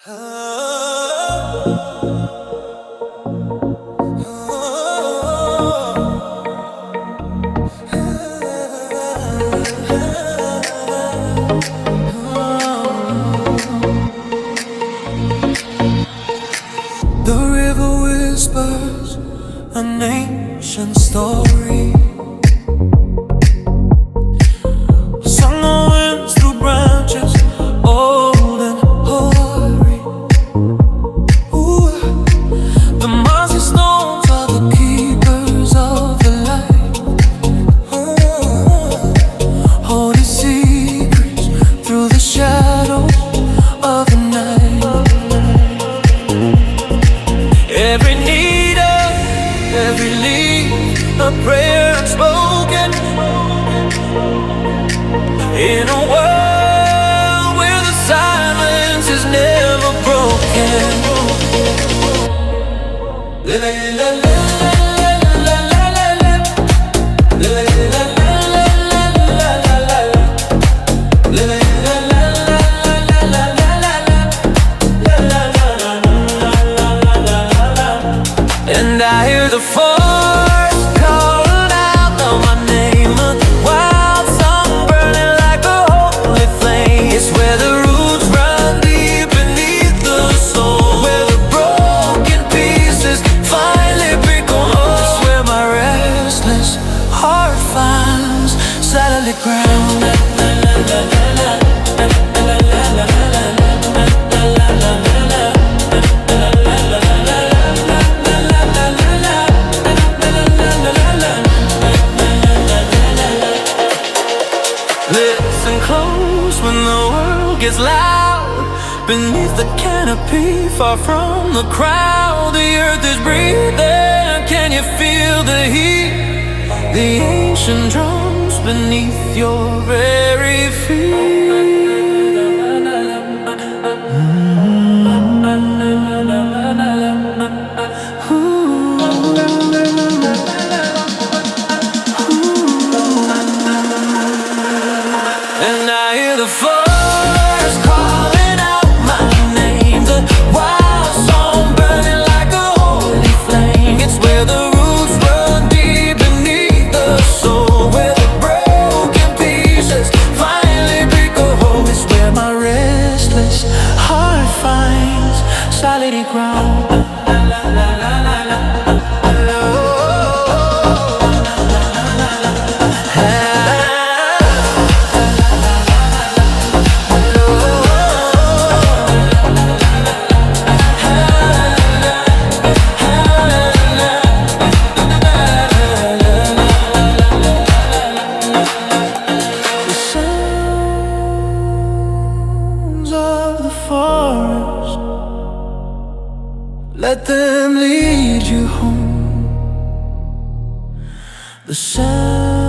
The river whispers an ancient story, sung on winds through branches, old and hoary. Ooh, the mossy stones are the keepers of the light. Holy secrets through the shadows of the night. Every needle, every leaf, a prayer unspoken, in a world where the silence is never broken. And I hear the forest calling out my name, a wild song burning like a holy flame. It's where the roots run deep beneath the soul, where the broken pieces finally break a hole. It's where my restless heart finds solid ground. Listen close when the world gets loud. Beneath the canopy, far from the crowd, the earth is breathing. Can you feel the heat? The ancient drums beneath your very feet. And I hear the forest calling out my name, the wild song burning like a holy flame. It's where the roots run deep beneath the soul, where the broken pieces finally break a hole. It's where my restless heart finds solid ground. Of the forest, let them lead you home. The sound